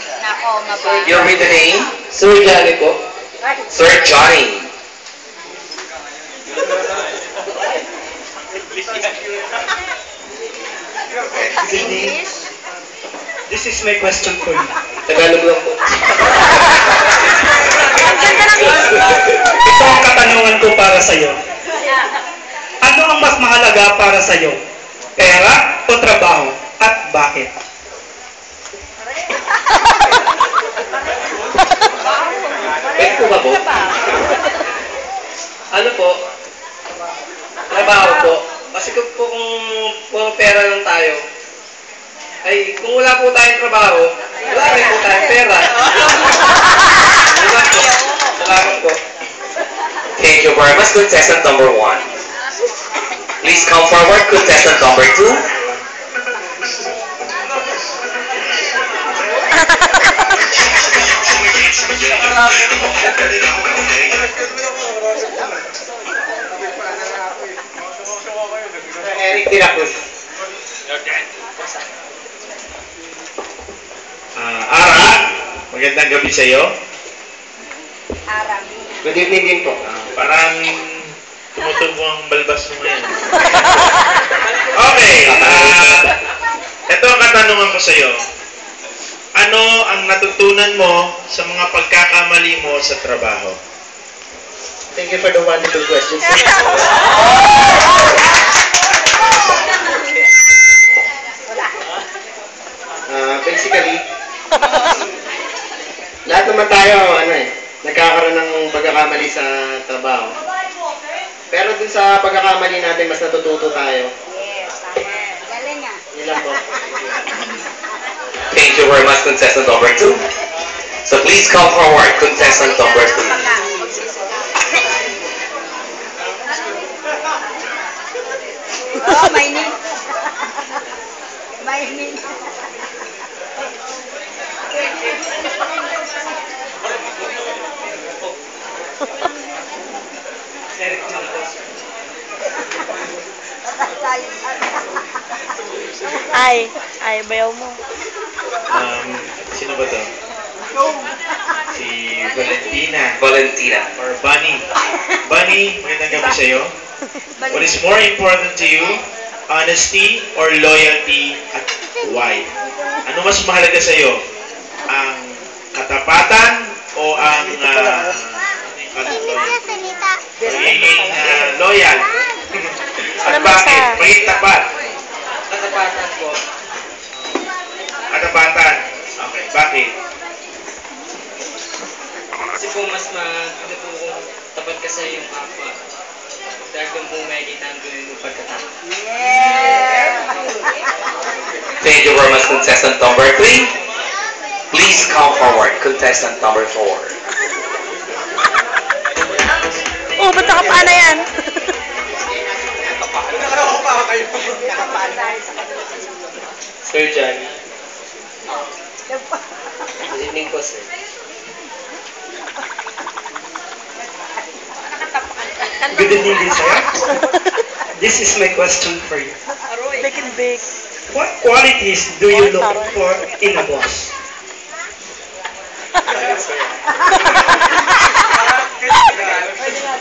Nako, mababa. Your middle name? Sir Johnny po. Sir Johnny. English? This is my question for you. Tagalog lang po. Ito ang katanungan ko para sa iyo. Ano ang mas mahalaga para sa iyo? Pera o trabaho? At bakit? Pwede po ba po? Ano po? Trabaho po. Kasi kung puro pera lang tayo, ay kung wala po tayong trabaho, wala rin po tayong pera. Salamat po. Salamat po. Thank you very much, contestant number 1. Please come forward, contestant number 2. Eric Tiracruz. Ara, magandang gabi sa iyo. Arabi. Good evening din po. Parang tumutubo ang balbas mo ngayon. Okay, ito ang katanungan ko sa iyo. Ano ang natutunan mo sa mga pagkakamali mo sa trabaho? Thank you for the wonderful questions. Basically, lahat naman tayo, nagkakaroon ng pagkakamali sa trabaho. Pero dun sa pagkakamali natin, mas natututo tayo. Yes, tama. Galing nga. Yun lang po. Thank you very much, contestant number 2. So please come forward, contestant number 3. Oh, may name. May name. Ay, bayaw mo. Sino ba to? Si Valentina. Valentina. Or Bunny. Bunny, magandang gabi sa iyo. What is more important to you? Honesty or loyalty at why? Ano mas mahalaga sa iyo? Ang katapatan o ang pagiging loyal? At bakit? Pagiging tapat. Katapatan po. Katapatan. Okay, bakit? Kasi po mas maganda po kung tapat ka sa iyong kapwa. Dahil kung po makikita ang doon yung pagkatapos. Yeah. Thank you very much, contestant number 3. Please come forward, contestant number 4. Oh, ba't nakapana yan? Sir Johnny. Good evening po, sir. Good evening din sir. This is my question for you. Big and big. What qualities do you look for in a boss?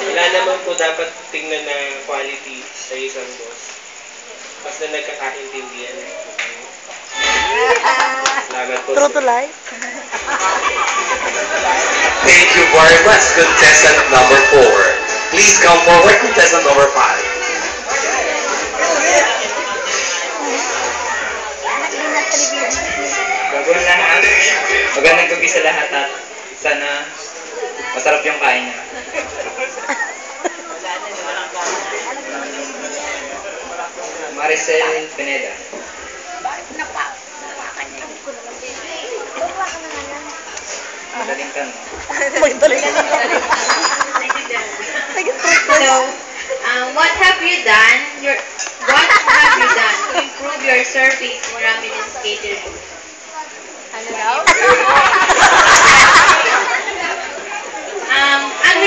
Wala naman po dapat tingnan na quality sa isang boss. Basta nagkakaintindihan po tayo. Salamat po. True to life. Thank you very much, contestant number 4. Please come forward, contestant number 5. Bago lahat, magandang gabi sa lahat at sana masarap yung kain niya. Maricel Pineda. Madaling ka, no? Magdali. So, what have you done? What have you done to improve your service in Ramin's Catering? Ano daw? Ano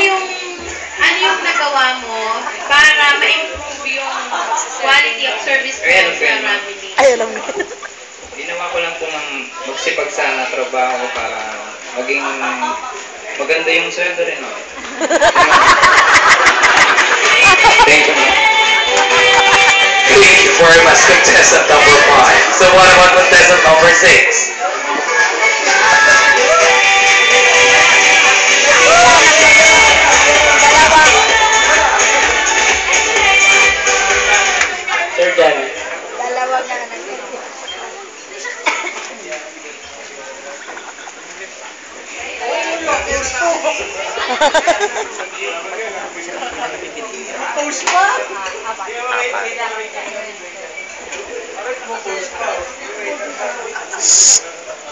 yung nagawa mo para ma-improve yung quality of service mo sa Ramin? Ay, alam mo. Ginawa ko lang lang po ng magsipag sana trabaho para maging maganda yung sweldo rin. No? Thank you. Thank you very much, contestant number 5. So what about contestant number 6? Sir Jan. Dalawa nga na.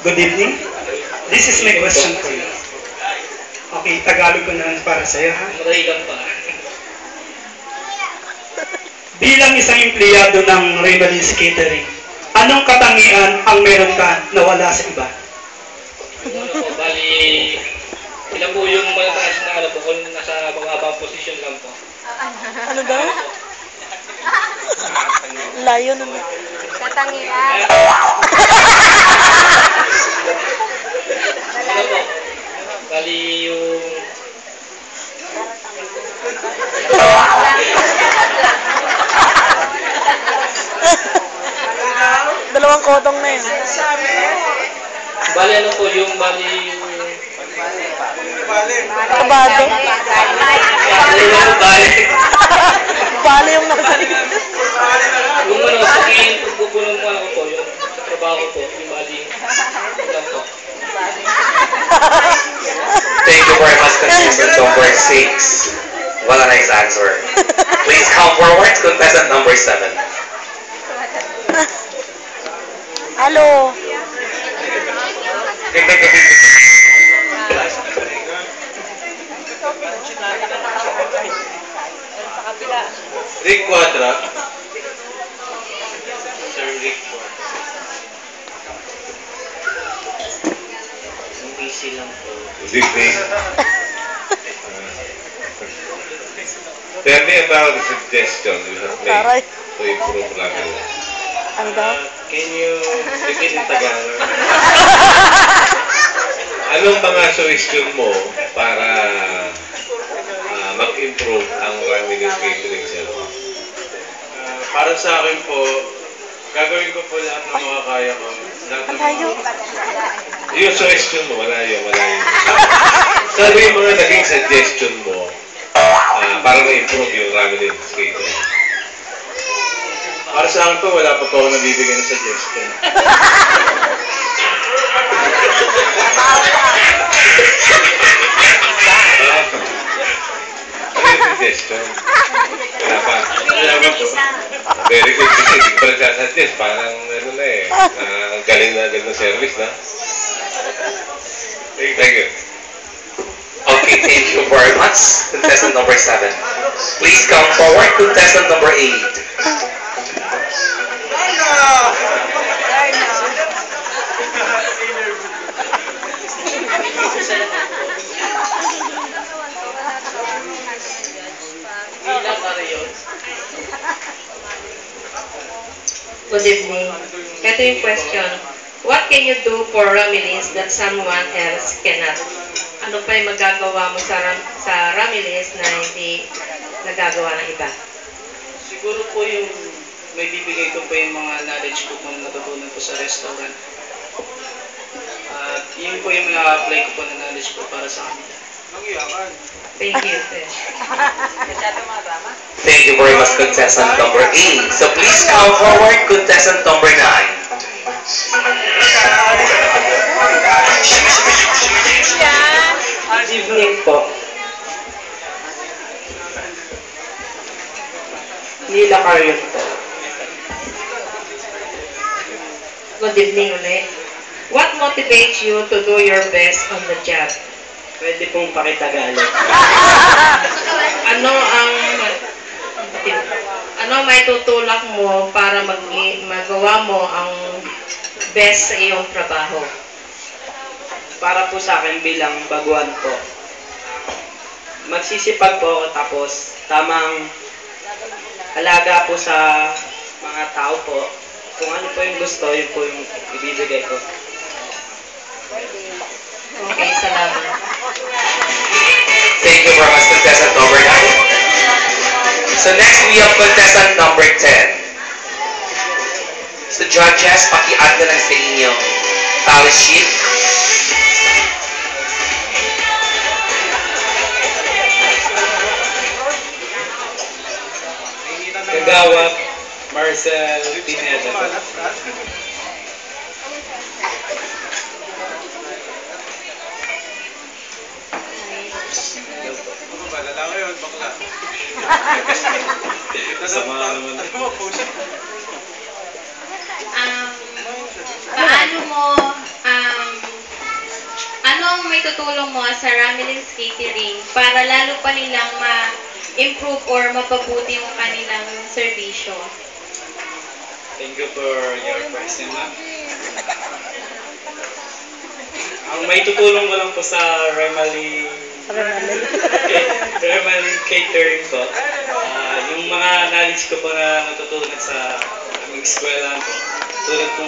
Good evening. This is my question for you. Okay, Tagalog ko na para sa'yo, ha? Maray lang pa. Bilang isang empleyado ng Raymond's Catering, anong katangian ang meron ka na wala sa iba? Ano po, bali, ilan po yung malataas na ano po, kung nasa mababang posisyon lang po. Ano daw? Layo naman. Katangian. Ano po, bali yung... Dalawang kotong na yun. Bali ano po, yung bali yung... Kabado. Bali yung nasa likod. Yung ano, sabihin po ng mga ko po, yung sa trabaho ko po, yung bali lang po. Thank you very much, contestant number 6. What a nice answer. Please come forward, contestant number 7. Hello. Rick Quadra. Sir Rick Quadra. Yung busy lang po. Good evening. Tell me about the suggestion you have Taray. made to improve level. Ano daw? Can you speak in Tagalog? Anong mga suggestion mo para mag-improve ang Ramirez Catering service? Para sa akin po, gagawin ko po lahat ng mga kaya ko. Ang layo. Yung suggestion mo, malayo. Sabi yung mga naging suggestion mo para ma-improve yung Ramirez Catering. Para sa akin po, wala pa po ako nabibigyan ng suggestion. Ano yung suggestion? Wala pa. Wala pa po. Very good. Kasi hindi pa nagsasuggest. Parang ano na eh. Ang galing na agad ng service na. Thank you. Okay, thank you very much, contestant number 7. Please come forward, contestant number 8. Good evening. Ito yung question. What can you do for Ramirez that someone else cannot? Ano pa yung magagawa mo sa Ramirez na hindi nagagawa ng iba? Siguro po yung may bibigay ko po yung mga knowledge ko kung natutunan ko sa restaurant. At yun po yung mga apply ko po na knowledge ko para sa kanila. Thank you, sir. Thank you very much, contestant number 8. So please come forward, contestant number 9. Good evening po. Nila Carion po. Good evening ulit. What motivates you to do your best on the job? Pwede pong pakitagalog. Ano may tutulak mo para magawa mo ang best sa iyong trabaho? Para po sa akin bilang baguhan po. Magsisipag po ako tapos tamang alaga po sa mga tao po. Kung ano po yung gusto, yun po yung ibibigay ko. Okay, salamat. Thank you very much, contestant number 9. So next, we have contestant number 10. So judges, paki-add na lang sa inyong tally sheet. Kagawa, Marcel Pineda. Malala ko yun, bakla. Sama naman. Paano mo, ano ang may tutulong mo sa Ramilins Catering para lalo pa nilang ma-improve or mapabuti yung kanilang serbisyo? Thank you for your question, ma'am. Ang may tutulong ko lang po sa Remali Catering po, yung mga knowledge ko po na natutunan sa aming eskwela po. Tulad po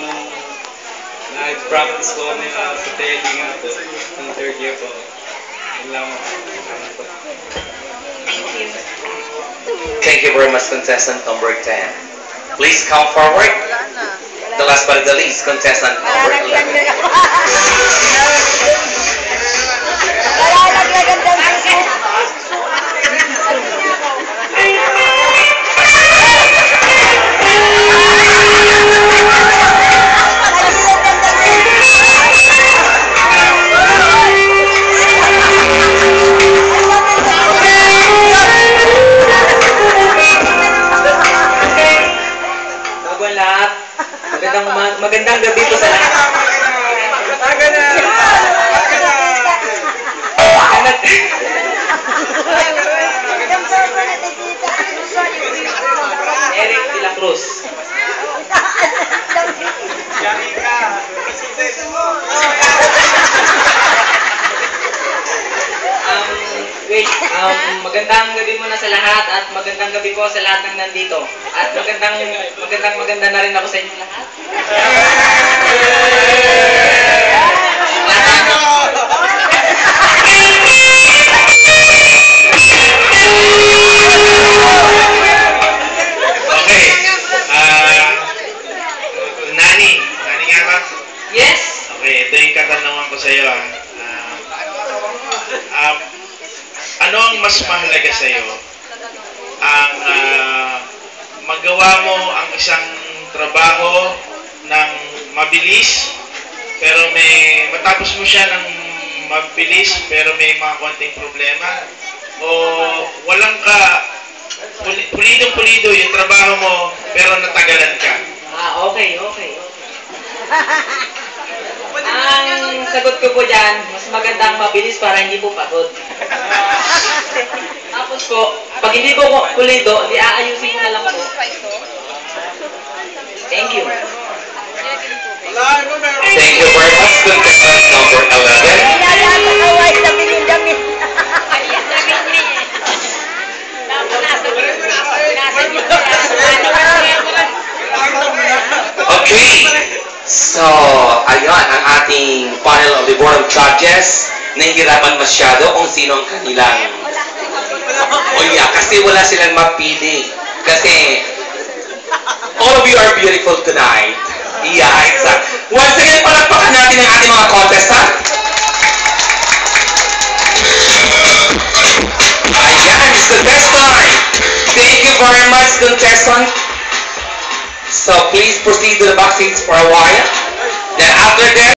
nag-practice po kami sa tele nga po, ng third year po. Yun lang po. Thank you. Thank you very much, contestant number 10. Please come forward. The last but not the least, contestant number 11. Nalalaglagan daw si Bago ang lahat, magandang gabi po sa lahat. Eric de la Cruz. Magandang gabi muna sa lahat at magandang gabi po sa lahat ng nandito. At maganda na rin ako sa inyo lahat. Okay. Nani nga ba? Yes? Okay, ito yung katanungan ko sa iyo. Ano ang mas mahalaga sa iyo? Ang magawa mo ang isang trabaho ng mabilis, pero matapos mo siya ng mabilis, pero may mga konting problema? O walang pulidong-pulido yung trabaho mo, pero natagalan ka? Okay. Ang sagot ko po dyan, mas magandang mabilis para hindi po pagod. Tapos po, pag hindi po pulido, di aayusin ko na lang po. Thank you. Thank you very much, contestant number 11. Okay, so ayun ang ating panel of the Board of Judges. Nahihirapan masyado kung sino ang kanilang kasi wala silang mapili. Kasi all of you are beautiful tonight. Yeah, exactly. Once again, palakpakan natin ang ating mga contestant. Ayan, it's the best time. Thank you very much, contestant. So please proceed to the backstage for a while. Then after that,